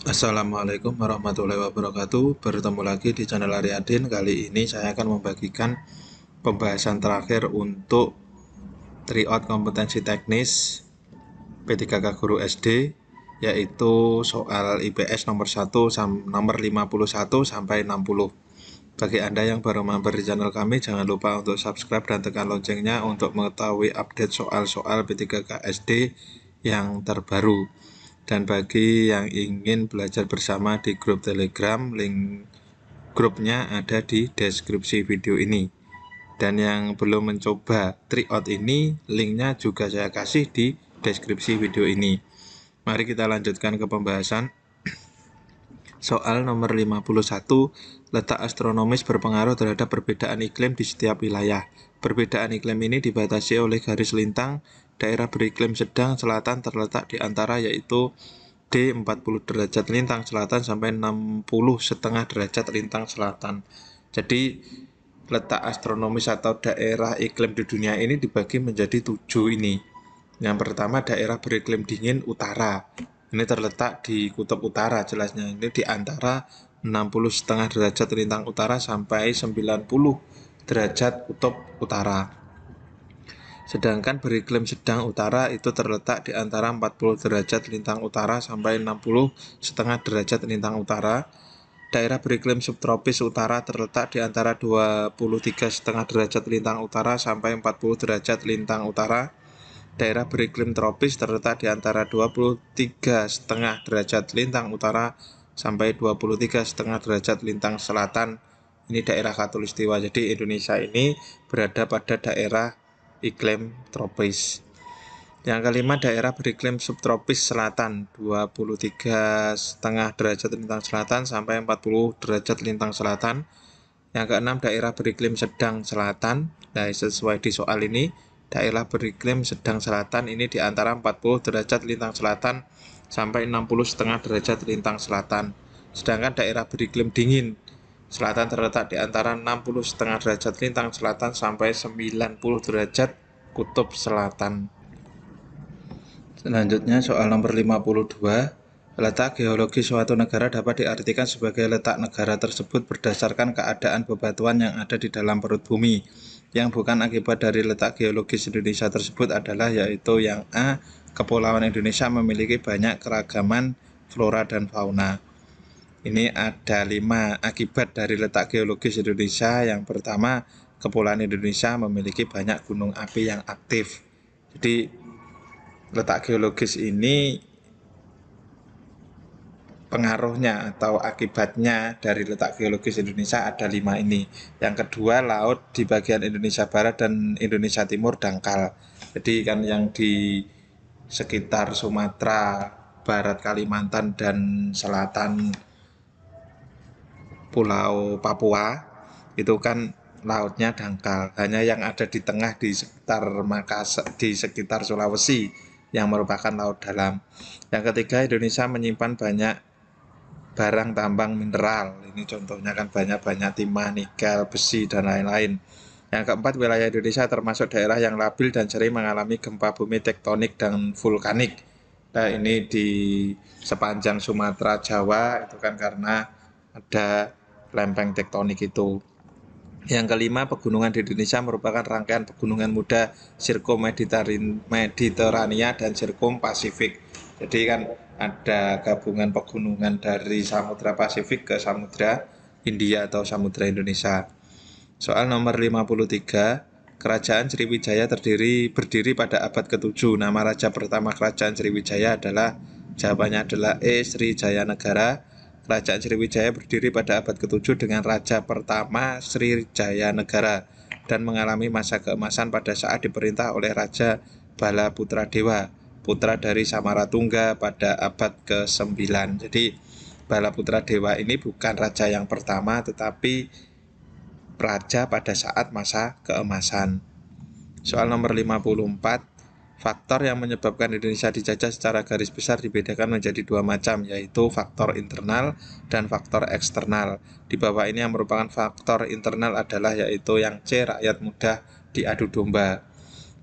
Assalamualaikum warahmatullahi wabarakatuh. Bertemu lagi di channel Aryadin. Kali ini saya akan membagikan pembahasan terakhir untuk tryout kompetensi teknis P3K Guru SD, yaitu soal IPS nomor 1 nomor 51 sampai 60. Bagi Anda yang baru mampir di channel kami, jangan lupa untuk subscribe dan tekan loncengnya untuk mengetahui update soal-soal P3K SD yang terbaru. Dan bagi yang ingin belajar bersama di grup Telegram, link grupnya ada di deskripsi video ini. Dan yang belum mencoba tryout ini, linknya juga saya kasih di deskripsi video ini. Mari kita lanjutkan ke pembahasan. Soal nomor 51, letak astronomis berpengaruh terhadap perbedaan iklim di setiap wilayah. Perbedaan iklim ini dibatasi oleh garis lintang. Daerah beriklim sedang selatan terletak di antara, yaitu D 40 derajat lintang selatan sampai 60,5 derajat lintang selatan. Jadi letak astronomis atau daerah iklim di dunia ini dibagi menjadi 7 ini. Yang pertama, daerah beriklim dingin utara. Ini terletak di kutub utara jelasnya. Ini di antara 60,5 derajat lintang utara sampai 90 derajat kutub utara. Sedangkan beriklim sedang utara itu terletak di antara 40 derajat lintang utara sampai 60,5 derajat lintang utara. Daerah beriklim subtropis utara terletak di antara 23,5 derajat lintang utara sampai 40 derajat lintang utara. Daerah beriklim tropis terletak di antara 23,5 derajat lintang utara sampai 23,5 derajat lintang selatan. Ini daerah khatulistiwa. Jadi Indonesia ini berada pada daerah iklim tropis. Yang kelima, daerah beriklim subtropis selatan 23,5 derajat lintang selatan sampai 40 derajat lintang selatan. Yang keenam, daerah beriklim sedang selatan. Nah, sesuai di soal ini, daerah beriklim sedang selatan ini di antara 40 derajat lintang selatan sampai 60,5 derajat lintang selatan. Sedangkan daerah beriklim dingin selatan terletak di antara 60,5 derajat lintang selatan sampai 90 derajat kutub selatan. Selanjutnya soal nomor 52. Letak geologis suatu negara dapat diartikan sebagai letak negara tersebut berdasarkan keadaan bebatuan yang ada di dalam perut bumi. Yang bukan akibat dari letak geologis Indonesia tersebut adalah, yaitu yang A, Kepulauan Indonesia memiliki banyak keragaman flora dan fauna. Ini ada 5 akibat dari letak geologis Indonesia. Yang pertama, Kepulauan Indonesia memiliki banyak gunung api yang aktif. Jadi letak geologis ini pengaruhnya atau akibatnya dari letak geologis Indonesia ada 5 ini. Yang kedua, laut di bagian Indonesia Barat dan Indonesia Timur dangkal. Jadi kan yang di sekitar Sumatera Barat, Kalimantan, dan selatan Pulau Papua itu kan lautnya dangkal. Hanya yang ada di tengah di sekitar Makassar, di sekitar Sulawesi yang merupakan laut dalam. Yang ketiga, Indonesia menyimpan banyak barang tambang mineral. Ini contohnya kan banyak timah, nikel, besi, dan lain-lain. Yang keempat, wilayah Indonesia termasuk daerah yang labil dan sering mengalami gempa bumi tektonik dan vulkanik. Nah, ini di sepanjang Sumatera, Jawa itu kan karena ada lempeng tektonik itu. Yang kelima, pegunungan di Indonesia merupakan rangkaian pegunungan muda sirkum-Mediterania dan sirkum-Pasifik. Jadi kan ada gabungan pegunungan dari Samudra Pasifik ke Samudra Hindia atau Samudra Indonesia. Soal nomor 53, Kerajaan Sriwijaya berdiri pada abad ke-7. Nama raja pertama Kerajaan Sriwijaya adalah, jawabannya adalah E. Srijaya Negara. Kerajaan Sriwijaya berdiri pada abad ke-7 dengan raja pertama Srijaya Negara dan mengalami masa keemasan pada saat diperintah oleh Raja Bala Putra Dewa, putra dari Samaratungga pada abad ke-9. Jadi Bala Putra Dewa ini bukan raja yang pertama tetapi raja pada saat masa keemasan. Soal nomor 54, faktor yang menyebabkan Indonesia dijajah secara garis besar dibedakan menjadi 2 macam, yaitu faktor internal dan faktor eksternal. Di bawah ini yang merupakan faktor internal adalah, yaitu yang C, rakyat mudah diadu domba.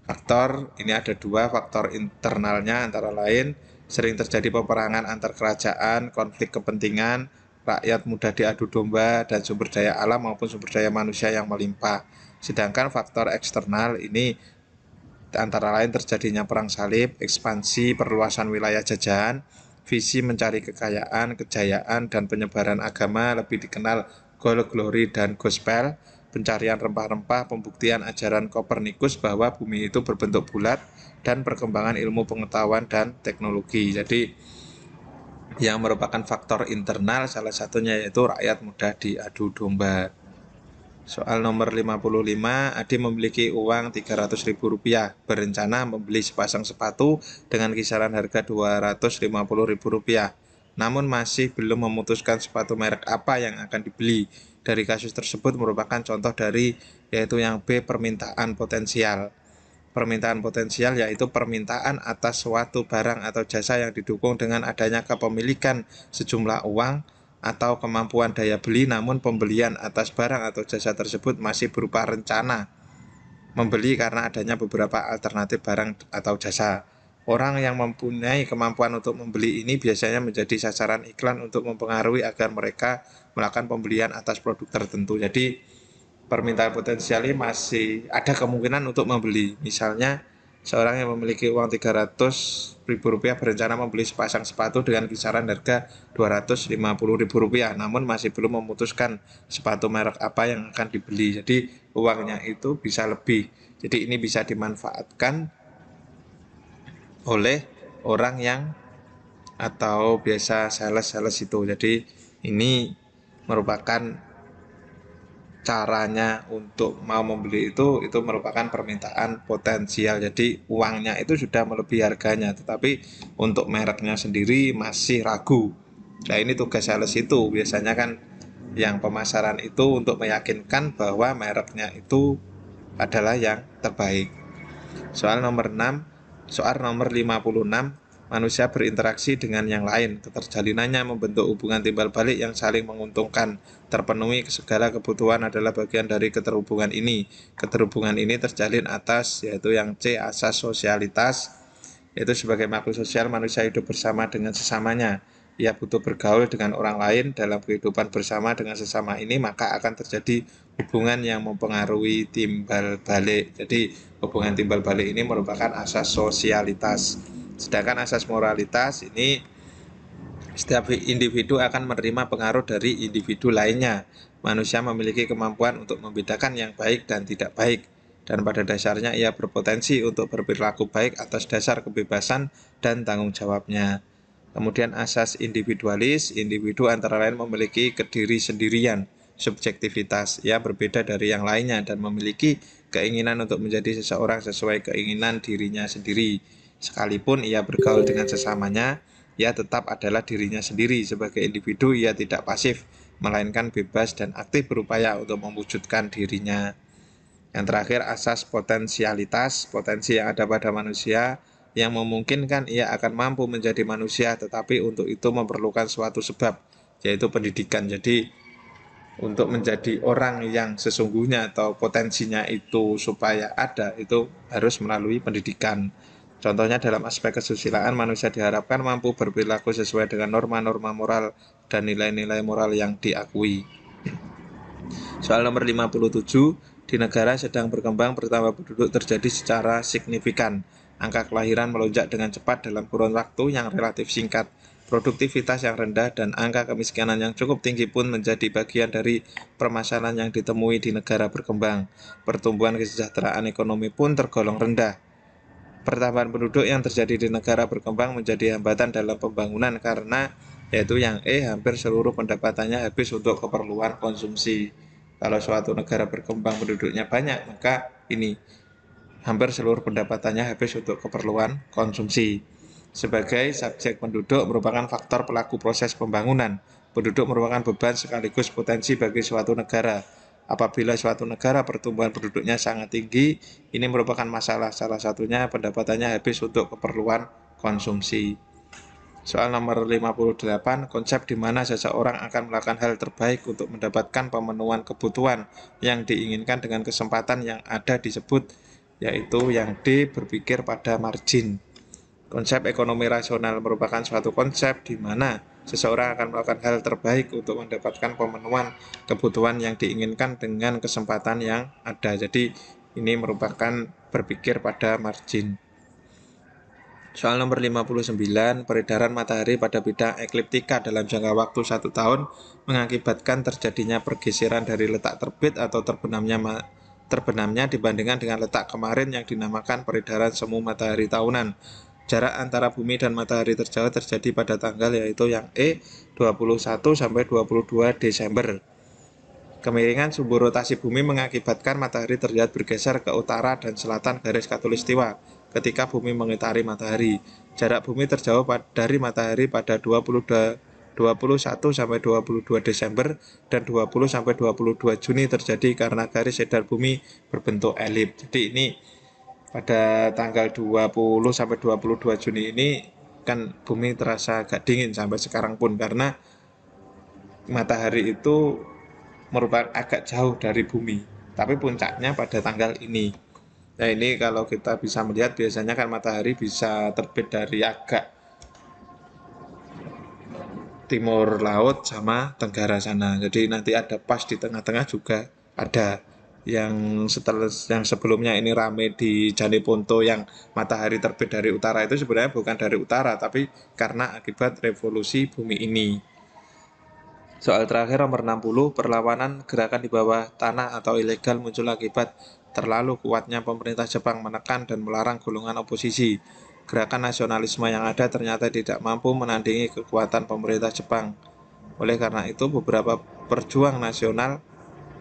Faktor ini ada 2, faktor internalnya antara lain Sering terjadi peperangan antar kerajaan, konflik kepentingan, rakyat mudah diadu domba, dan sumber daya alam maupun sumber daya manusia yang melimpah. Sedangkan faktor eksternal ini antara lain terjadinya perang salib, ekspansi, perluasan wilayah jajahan, visi mencari kekayaan, kejayaan, dan penyebaran agama lebih dikenal goal, glory, dan gospel, pencarian rempah-rempah, pembuktian ajaran Kopernikus bahwa bumi itu berbentuk bulat, dan perkembangan ilmu pengetahuan dan teknologi. Jadi yang merupakan faktor internal salah satunya yaitu rakyat mudah diadu domba. Soal nomor 55, Adi memiliki uang Rp300.000, berencana membeli sepasang sepatu dengan kisaran harga Rp250.000. Namun masih belum memutuskan sepatu merek apa yang akan dibeli. Dari kasus tersebut merupakan contoh dari yaitu yang B, permintaan potensial. Permintaan potensial yaitu permintaan atas suatu barang atau jasa yang didukung dengan adanya kepemilikan sejumlah uang atau kemampuan daya beli, namun pembelian atas barang atau jasa tersebut masih berupa rencana membeli karena adanya beberapa alternatif barang atau jasa. Orang yang mempunyai kemampuan untuk membeli ini biasanya menjadi sasaran iklan untuk mempengaruhi agar mereka melakukan pembelian atas produk tertentu. Jadi permintaan potensial ini masih ada kemungkinan untuk membeli. Misalnya seorang yang memiliki uang Rp300.000 berencana membeli sepasang sepatu dengan kisaran harga Rp250.000, namun masih belum memutuskan sepatu merek apa yang akan dibeli. Jadi uangnya itu bisa lebih. Jadi ini bisa dimanfaatkan oleh orang yang atau biasa sales itu. Jadi ini merupakan caranya untuk mau membeli itu merupakan permintaan potensial. Jadi uangnya itu sudah melebihi harganya, tetapi untuk mereknya sendiri masih ragu. Nah ini tugas sales itu biasanya kan yang pemasaran itu untuk meyakinkan bahwa mereknya itu adalah yang terbaik. Soal nomor 56, manusia berinteraksi dengan yang lain. Keterjalinannya membentuk hubungan timbal balik yang saling menguntungkan. Terpenuhi segala kebutuhan adalah bagian dari keterhubungan ini. Keterhubungan ini terjalin atas, yaitu yang C, asas sosialitas. Yaitu sebagai makhluk sosial, manusia hidup bersama dengan sesamanya. Ia butuh bergaul dengan orang lain. Dalam kehidupan bersama dengan sesama ini, maka akan terjadi hubungan yang mempengaruhi timbal balik. Jadi hubungan timbal balik ini merupakan asas sosialitas. Sedangkan asas moralitas ini setiap individu akan menerima pengaruh dari individu lainnya. Manusia memiliki kemampuan untuk membedakan yang baik dan tidak baik, dan pada dasarnya ia berpotensi untuk berperilaku baik atas dasar kebebasan dan tanggung jawabnya. Kemudian asas individualis, individu antara lain memiliki kediri sendirian, subjektivitas, ia berbeda dari yang lainnya dan memiliki keinginan untuk menjadi seseorang sesuai keinginan dirinya sendiri. Sekalipun ia bergaul dengan sesamanya, ia tetap adalah dirinya sendiri. Sebagai individu, ia tidak pasif, melainkan bebas dan aktif berupaya untuk mewujudkan dirinya. Yang terakhir, asas potensialitas, potensi yang ada pada manusia yang memungkinkan ia akan mampu menjadi manusia, tetapi untuk itu memerlukan suatu sebab, yaitu pendidikan. Jadi untuk menjadi orang yang sesungguhnya atau potensinya itu supaya ada, itu harus melalui pendidikan. Contohnya dalam aspek kesusilaan, manusia diharapkan mampu berperilaku sesuai dengan norma-norma moral dan nilai-nilai moral yang diakui. Soal nomor 57, di negara sedang berkembang bertambah penduduk terjadi secara signifikan. Angka kelahiran melonjak dengan cepat dalam kurun waktu yang relatif singkat. Produktivitas yang rendah dan angka kemiskinan yang cukup tinggi pun menjadi bagian dari permasalahan yang ditemui di negara berkembang. Pertumbuhan kesejahteraan ekonomi pun tergolong rendah. Pertambahan penduduk yang terjadi di negara berkembang menjadi hambatan dalam pembangunan karena yaitu yang E, hampir seluruh pendapatannya habis untuk keperluan konsumsi. Kalau suatu negara berkembang penduduknya banyak, maka ini hampir seluruh pendapatannya habis untuk keperluan konsumsi. Sebagai subjek penduduk merupakan faktor pelaku proses pembangunan. Penduduk merupakan beban sekaligus potensi bagi suatu negara. Apabila suatu negara pertumbuhan penduduknya sangat tinggi, ini merupakan masalah. Salah satunya pendapatannya habis untuk keperluan konsumsi. Soal nomor 58, konsep di mana seseorang akan melakukan hal terbaik untuk mendapatkan pemenuhan kebutuhan yang diinginkan dengan kesempatan yang ada disebut, yaitu yang D, berpikir pada margin. Konsep ekonomi rasional merupakan suatu konsep di mana seseorang akan melakukan hal terbaik untuk mendapatkan pemenuhan kebutuhan yang diinginkan dengan kesempatan yang ada. Jadi ini merupakan berpikir pada margin. Soal nomor 59, peredaran matahari pada bidang ekliptika dalam jangka waktu 1 tahun mengakibatkan terjadinya pergeseran dari letak terbit atau terbenamnya dibandingkan dengan letak kemarin yang dinamakan peredaran semu matahari tahunan. Jarak antara bumi dan matahari terjauh terjadi pada tanggal yaitu yang 21 sampai 22 Desember. Kemiringan sumbu rotasi bumi mengakibatkan matahari terlihat bergeser ke utara dan selatan garis khatulistiwa ketika bumi mengitari matahari. Jarak bumi terjauh dari matahari pada 21 sampai 22 Desember dan 20 sampai 22 Juni terjadi karena garis edar bumi berbentuk elip. Jadi ini pada tanggal 20 sampai 22 Juni ini kan bumi terasa agak dingin sampai sekarang pun karena matahari itu merupakan agak jauh dari bumi, tapi puncaknya pada tanggal ini. Nah ini kalau kita bisa melihat biasanya kan matahari bisa terbit dari agak timur laut sama tenggara sana. Jadi nanti ada pas di tengah-tengah juga ada yang sebelumnya ini rame di Janiponto yang matahari terbit dari utara itu sebenarnya bukan dari utara tapi karena akibat revolusi bumi ini. Soal terakhir nomor 60, perlawanan gerakan di bawah tanah atau ilegal muncul akibat terlalu kuatnya pemerintah Jepang menekan dan melarang golongan oposisi. Gerakan nasionalisme yang ada ternyata tidak mampu menandingi kekuatan pemerintah Jepang. Oleh karena itu, beberapa perjuang nasional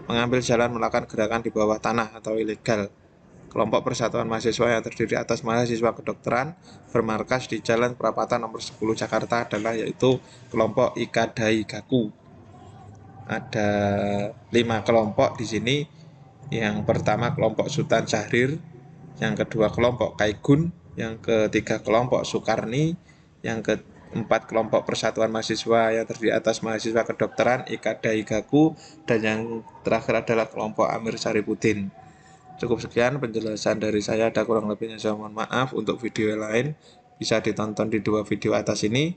mengambil jalan melakukan gerakan di bawah tanah atau ilegal. Kelompok Persatuan Mahasiswa yang terdiri atas mahasiswa kedokteran bermarkas di Jalan Perapatan nomor 10 Jakarta adalah yaitu kelompok Ikadai Gaku. Ada 5 kelompok di sini. Yang pertama kelompok Sultan Syahrir, yang kedua kelompok Kaigun, yang ketiga kelompok Sukarni, yang keempat kelompok Persatuan Mahasiswa yang terdiri atas mahasiswa kedokteran Ikadai Gaku, dan yang terakhir adalah kelompok Amir Saripudin. Cukup sekian penjelasan dari saya, ada kurang lebihnya saya mohon maaf. Untuk video lain bisa ditonton di 2 video atas ini.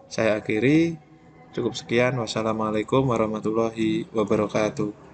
Saya akhiri, cukup sekian, wassalamualaikum warahmatullahi wabarakatuh.